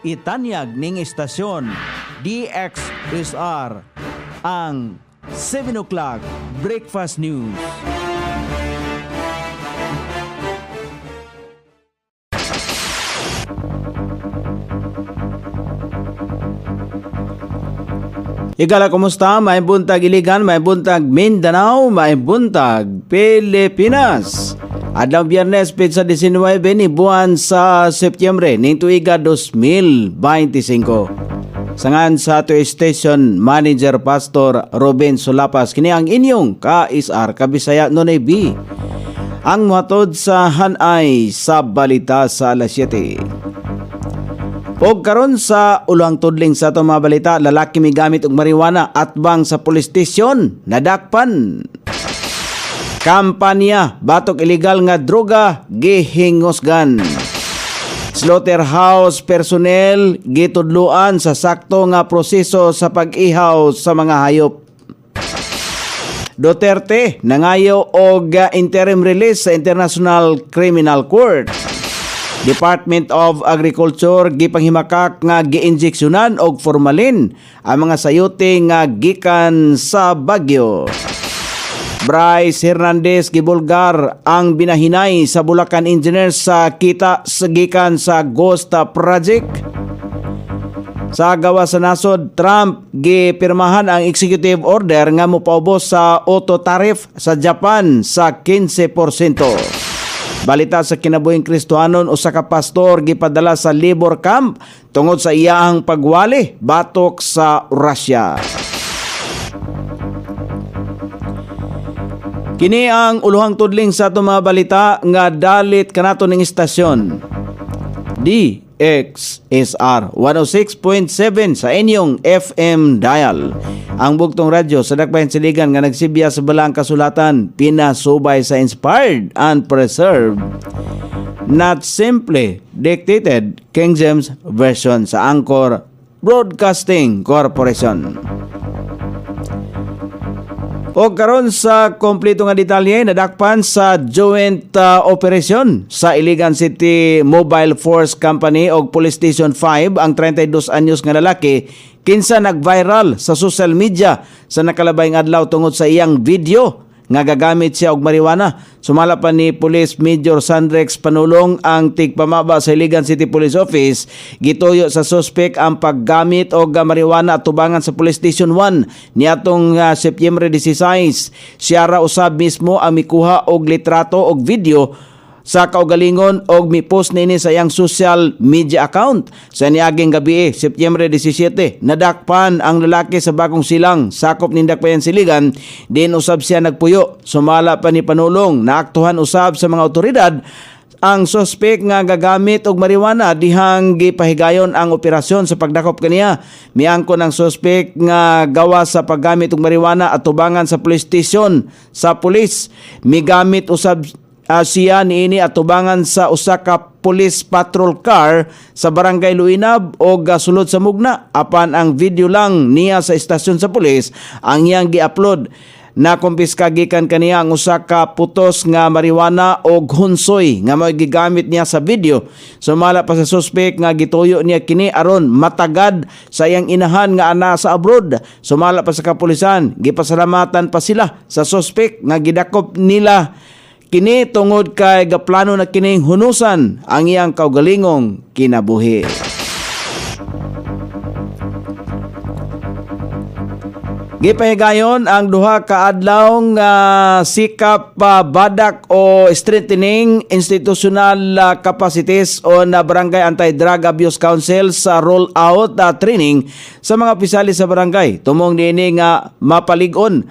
itanyag ning istasyon DXSR ang 7 o'clock Breakfast News. Igala, kumusta? May buntag Iligan, may buntag Mindanao, may buntag Pilipinas. Adlaw Biyernes, Petsa 19 ni buwan sa Setyembre ning tuiga 2025. Sangan sa ato station manager Pastor Ruben Sulapas, kini ang inyong ka-isar kabisaya Nonay B. Ang matod sa hanay sa balita sa alas 7. Og karon sa ulang tudling sa ato mga balita, lalaki may gamit og marijuana at bang sa police station nadakpan. Kampanya batok illegal nga droga gihingosgan. Slaughterhouse personnel gitudluan sa sakto nga proseso sa pag-ihaw sa mga hayop. Duterte nangayo og interim release sa International Criminal Court. Department of Agriculture gipanghimakak nga giinjeksyonan og formalin ang mga sayote nga gikan sa Baguio. Bryce Hernandez gibulgar ang binahinay sa Bulacan Engineers sa kita gikan sa Ghost Project. Sa gawa sa nasod, Trump gipirmahan ang executive order nga mopaubos sa auto tariff sa Japan sa 15%. Balita sa kinabuhing Kristohanon, usa ka pastor gipadala sa labor camp tungod sa iyahang pagwali batok sa Russia. Kini ang uluhang tudling sa ato mga balita nga dalit kanato ning istasyon DXSR 106.7 sa inyong FM dial. Ang bugtong radyo sa dakbayan siligan nga nagsibya sa balang kasulatan, pinasubay sa inspired and preserved, not simply dictated King James Version sa Anchor Broadcasting Corporation. O karon sa kompleto nga detalye, nadakpan sa joint operation sa Iligan City Mobile Force Company o Police Station 5 ang 32 anyos nga lalaki kinsa nag-viral sa social media sa nakalabayng adlaw tungod sa iyang video nga gagamit siya og marijuana. Sumala pa ni Police Major Sandrex Panulong ang tigpamaba sa Iligan City Police Office, gituyo sa suspect ang paggamit og marijuana at tubangan sa Police Station 1 niadtong Setyembre 16. Siya ra usab mismo ang mikuha og litrato og video sa kaugalingon og mi-post nini sa iyang social media account. Sa niaging gabi, Setyembre 17, nadakpan ang lalaki sa Bagong Silang, sakop ni Dakbayan Siligan, din usab siya nagpuyo. Sumala pa ni Panulong, naaktuhan usab sa mga otoridad ang suspect nga gagamit og marijuana dihang gipahigayon ang operasyon sa pagdakop kaniya. Miangkon ang suspect nga gawa sa paggamit og marijuana at tubangan sa police station sa pulis. Migamit usab siya niini at tubangan sa usa ka police patrol car sa Barangay Luinab o sulod sa Mugna. Apan ang video lang niya sa istasyon sa pulis ang iyang gi-upload. Nakumpiska gikan kaniya ang usa ka putos nga marijuana o hunsoy nga mao gigamit niya sa video. Sumala pa sa suspect nga gituyo niya kini aron matagad sa iyang inahan nga ana sa abroad. Sumala pa sa kapulisan, gipasalamatan pa sila sa suspect nga gidakop nila kini tungod kay gaplano na kining hunusan ang iyang kaugalingong kinabuhi. Gipahigayon ang duha ka adlaw nga sikap badak o strengthening institutional capacities on Barangay Anti-Drug Abuse Council sa roll-out training sa mga opisyales sa barangay. Tumong niini nga mapalig-on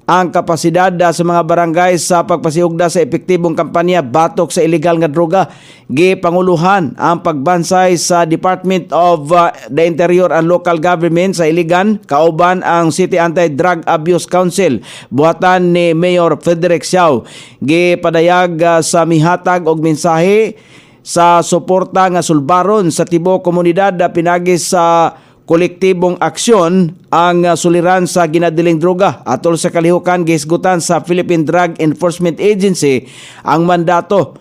ang kapasidad sa mga barangay sa pagpasiugda sa epektibong kampanya batok sa illegal nga droga. Gipanguluhan ang pagbansay sa Department of the Interior and Local Government sa Iligan, kauban ang City Anti-Drug Abuse Council, buhatan ni Mayor Frederick Siao. Gipadayag sa mihatag og mensahe sa suporta nga sulbaron sa tibuok komunidad pinagi sa kolektibong aksyon ang suliran sa ginadiling droga. Atol sa kalihukan, gihisgutan sa Philippine Drug Enforcement Agency ang mandato,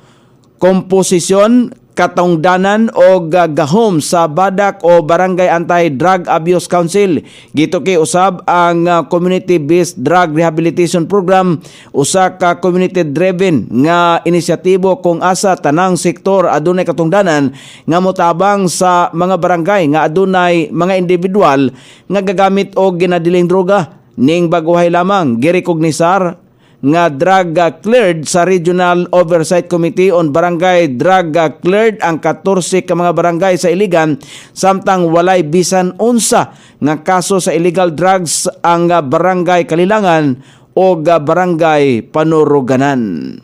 komposisyon, katungdanan o gahom sa Badak o Barangay Anti-Drug Abuse Council. Gito kay usab ang Community-Based Drug Rehabilitation Program, usa ka community-driven nga inisyatibo kung asa tanang sektor adunay katungdanan nga motabang sa mga barangay nga adunay mga individual nga gagamit og ginadiling droga. Ning baguhay lamang girekognisar nga drug cleared sa Regional Oversight Committee on Barangay Drug cleared ang 14 ka mga barangay sa Iligan, samtang walay bisan unsa nga kaso sa illegal drugs ang Barangay Kalilangan o Barangay Panuruganan.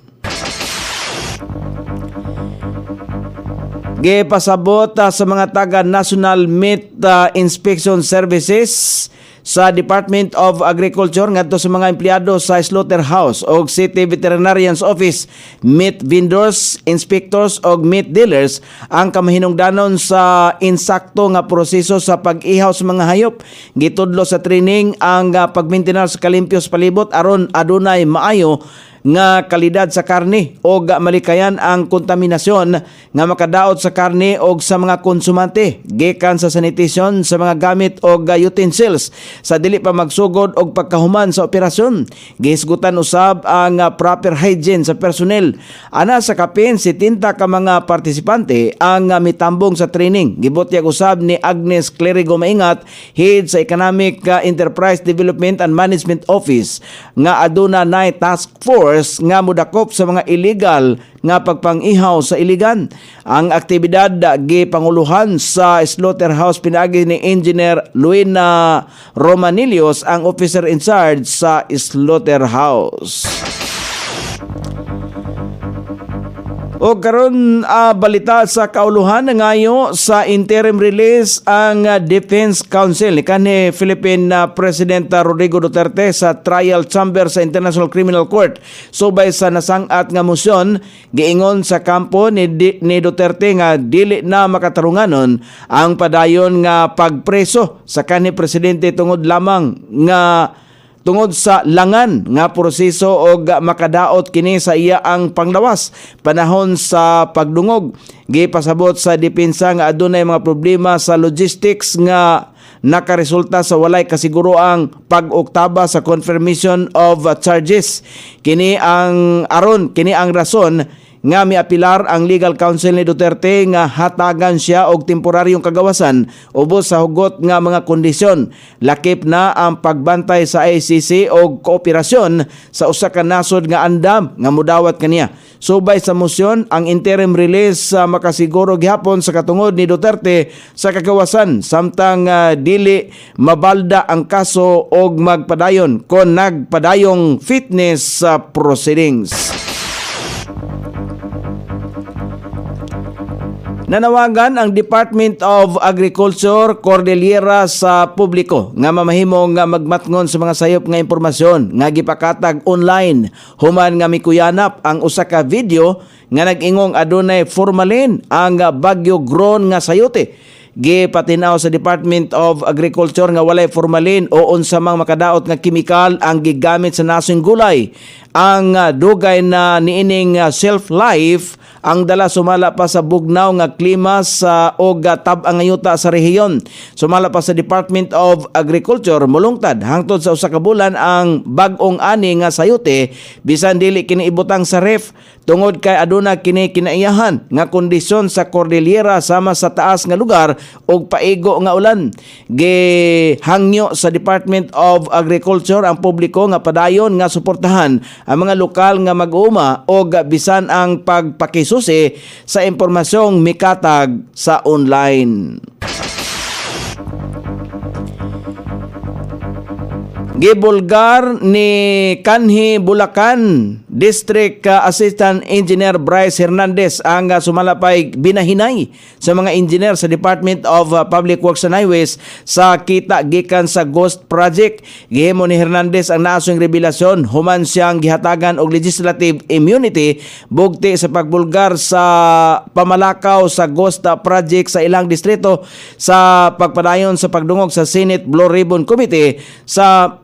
Gipasabot sa mga taga National Meat Inspection Services sa Department of Agriculture ngadto sa mga empleyado sa slaughterhouse o City Veterinarian's Office, meat vendors, inspectors o meat dealers ang kamahinungdanon sa insakto nga proseso sa pag-ihaw sa mga hayop. Gitudlo sa training ang pagmaintenar sa kalimpyos palibot aron adunay maayo nga kalidad sa karne o malikayan ang kontaminasyon nga makadaot sa karne o sa mga konsumante gikan sa sanitation sa mga gamit o utensils sa dili pa magsugod og pagkahuman sa operasyon. Gihisgutan usab ang proper hygiene sa personnel. Ana sa kapin 70 ka mga partisipante ang mitambong sa training. Gibutyag usab ni Agnes Clerigo Maingat, head sa Economic Enterprise Development and Management Office, nga aduna nay task force nga mudakop sa mga illegal nga pagpang-ihaw sa Iligan. Ang aktibidad gipanguluhan sa slaughterhouse pinaagi ni Engineer Luina Romanilios, ang officer in charge sa slaughterhouse. O karon balita sa kauluhan ngayo sa interim release ang Defense Council ni kanhi Philippine President Rodrigo Duterte sa trial chamber sa International Criminal Court. Subay sa nasang-at nga motion, giingon sa kampo ni Duterte nga dili na makatarunganon ang padayon nga pagpreso sa kanhi presidente tungod lamang nga tungod sa langan nga proseso og makadaot kini sa iya ang panglawas panahon sa pagdungog. Gipasabot sa depensa nga adunay mga problema sa logistics nga nakaresulta sa walay kasiguroang pag-oktaba sa confirmation of charges. Kini ang rason nga miapilar ang legal counsel ni Duterte nga hatagan siya og temporaryong kagawasan ubos sa hugot nga mga kondisyon. Lakip na ang pagbantay sa ICC og kooperasyon sa usa ka nasod nga andam nga mudawat kaniya. Subay sa motion, ang interim release makasiguro gihapon sa katungod ni Duterte sa kagawasan samtang dili mabalda ang kaso og magpadayon kon nagpadayong fitness proceedings. Nanawagan ang Department of Agriculture Cordillera sa publiko nga mamahimong nga magmatngon sa mga sayop nga impormasyon nga gipakatag online human nga mikuyanap ang usa ka video nga nag-ingong adunay formalin ang Bagyo Grown nga sayote. Gipatinaw sa Department of Agriculture nga walay formalin o unsa mang makadaot nga kemikal ang gigamit sa nasong gulay. Ang dugay na niining shelf life ang dala sumala pa sa bugnaw nga klima sa og tab-ang ngayuta sa rehiyon. Sumala pa sa Department of Agriculture, mulungtad hangtod sa usa ka bulan ang bag-ong ani nga sayote bisan dili kini ibutang sa ref tungod kay aduna kini kinaiyahan nga kondisyon sa Cordillera sama sa taas nga lugar og paigo nga ulan. Gihangyo sa Department of Agriculture ang publiko nga padayon nga suportahan ang mga lokal nga mag-uuma og bisan ang pagpakisusi sa impormasyong mikatag sa online. Gibulgar ni kanhi Bulacan District Assistant Engineer Bryce Hernandez ang sumalapay binahinay sa mga engineer sa Department of Public Works and Highways sa kita gikan sa Ghost Project. Gihimo ni Hernandez ang naasong revelasyon human siyang gihatagan og legislative immunity bugti sa pagbulgar sa pamalakaw sa Ghost Project sa ilang distrito sa pagpadayon sa pagdungog sa Senate Blue Ribbon Committee sa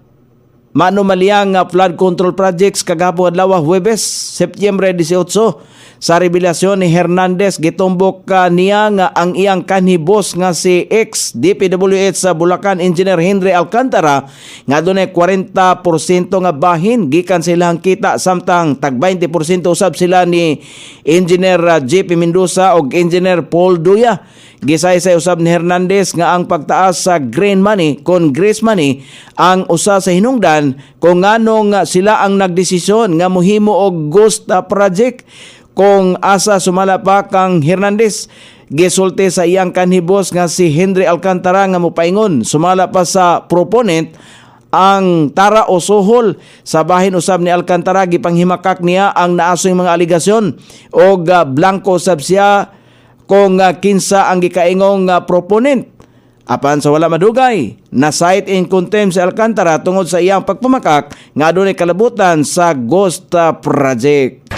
manumaliyang flood control projects kagahapon adlaw Huwebes, Setyembre 18. Sa revelasyon ni Hernandez, gitumbok niya nga ang iyang kanhibos nga si ex-DPWH sa Bulacan Engineer Henry Alcantara nga dunay 40% nga bahin gikan sa ilang kita, samtang tag 20% usab sila ni Engineer JP Mendoza og Engineer Paul Duya. Gisaysay usab ni Hernandez nga ang pagtaas sa green money kon grease money ang usa sa hinungdan kung nganong sila ang nagdesisyon nga mohimo og ghost project. Kung asa sumala pa kang Hernandez, gisulti sa iyang kanhibos nga si Henry Alcantara nga mopaingon sumala pa sa proponent ang tara o suhol sa bahin usab ni Alcantara. Gipanghimakak niya ang naasoy mga aligasyon og blanco usab siya kung kinsa ang gikaingong proponent. Apan sa wala madugay, na cite in contempt si Alcantara tungod sa iyang pagpamakak nga adunay kalabutan sa ghost project.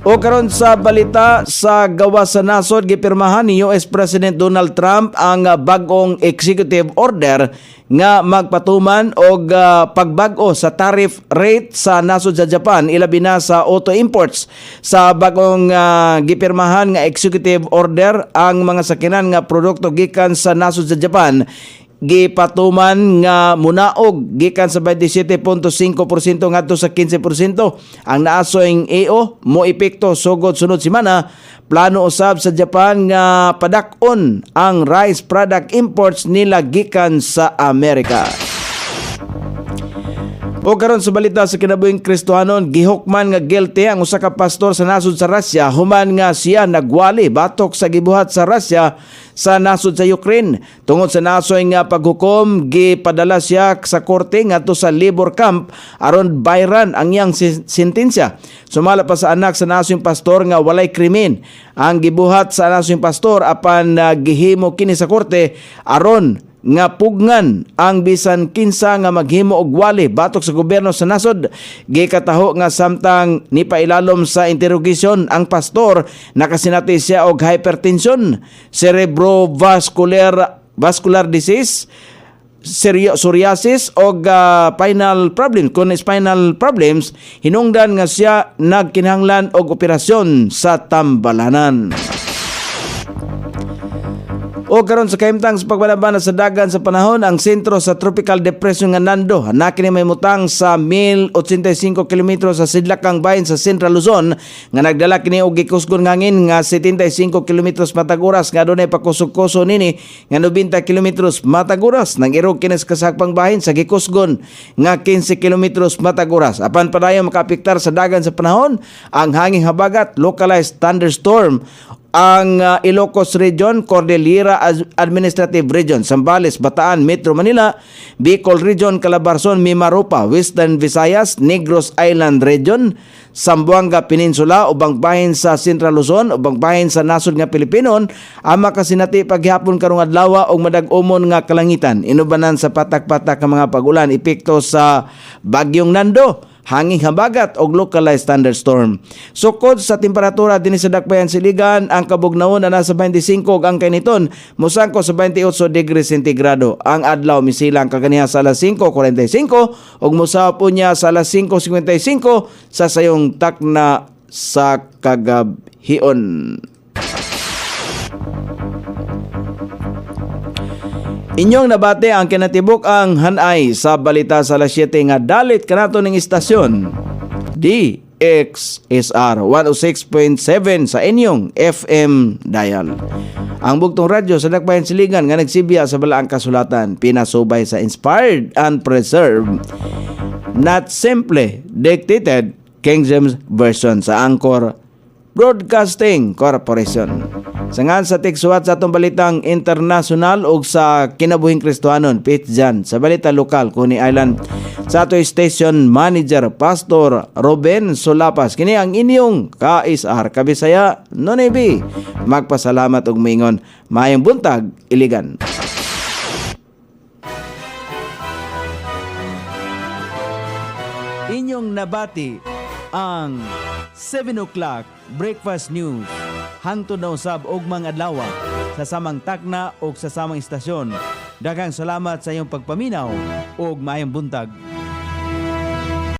O karon sa balita sa gawas sa nasod, gipirmahan ni US President Donald Trump ang bagong executive order nga magpatuman og pagbag-o sa tariff rate sa nasod sa Japan, ilabi na sa auto imports. Sa bagong gipirmahan nga executive order, ang mga sakinan nga produkto gikan sa nasod sa Japan gipatuman nga munaog gikan sa 27.5% ngadto sa 15%. Ang naasoyng EO mo epekto sugod sunod semana. Plano usab sa Japan nga padak-on ang rice product imports nila gikan sa Amerika. O karon sa balita sa kinabuhing Kristohanon, gihukman nga guilty ang usa ka pastor sa nasod sa Russia human nga siya nagwali batok sa gibuhat sa Russia sa nasod sa Ukraine. Tungod sa nasoy nga paghukom, gipadala siya sa korte ngadto sa labor camp aron bayran ang iyang sentensya. Sumala pa sa anak sa nasoy pastor nga walay krimen ang gibuhat sa nasoy pastor, apan gihimo kini sa korte aron nga pugnan ang bisan kinsa nga maghimo og wali batok sa gobyerno sa nasod. Gikataho nga samtang nipailalom sa interrogasyon ang pastor, nakasinati siya og hypertension, cerebrovascular disease, psoriasis og spinal problem. Kung spinal problems, hinungdan nga siya nagkinahanglan og operasyon sa tambalanan. O karon sa kahimtang sa pagbalabana sa dagan sa panahon, ang sentro sa tropical depression nga Nando na kini may mutang sa 1,085 km sa sidlakang bahin sa Central Luzon nga nagdala kini og gikusgon nga hangin nga 75 km matag oras nga adunay pakusog-kuso nini nga 90 km matag oras. Nang irog kini sa kasakpang bahin sa gikusgon nga 15 km matag oras. Apan padayon makaapektar sa dagan sa panahon ang hanging habagat, localized thunderstorm ang Ilocos Region, Cordillera Administrative Region, Zambales, Bataan, Metro Manila, Bicol Region, Calabarzon, Mimaropa, Western Visayas, Negros Island Region, Zamboanga Peninsula, ubang bahin sa Central Luzon, ubang bahin sa nasod nga Pilipinon, ang makasinati paghapon karong adlaw og madag-umon nga kalangitan. Inubanan sa patak-patak nga mga pag-ulan epekto sa bagyong Nando, hanging habagat og localized thunderstorm. Sukod sa temperatura dinhi sa Dakbayan Siligan, ang kabugnaon na nasa 25 ug ang kainiton mosangko sa 28 degrees sentigrado. Ang adlaw misilang kaganiha sa alas 5:45 ug mosahop niya sa alas 5:55 sa sayong takna sa kagabhion. Inyong nabate ang kinatibuk ang hanay sa balita sa alas 7 nga dalit kanato ning istasyon DXSR 106.7 sa inyong FM dial. Ang bugtong radyo sa Dakbayan Siligan nga nagsibya sa balaang kasulatan, pinasubay sa inspired and preserved, not simply dictated King James Version sa Anchor Broadcasting Corporation. Sangan sa tigsuwat sa atong balitang internasyonal ug sa kinabuhing Kristohanon, Pete Jan sa balita lokal Coney Island. Sa ato station manager Pastor Ruben Solapas, kini ang inyong KSR Kabisaya Nonebi. Magpasalamat og mingon. Mayong buntag, Iligan. Inyong nabati ang 7 o'clock breakfast news hangtod na usab og mga adlaw sa samang takna o sa samang istasyon. Daghang salamat sa iyong pagpaminaw ug maayong buntag.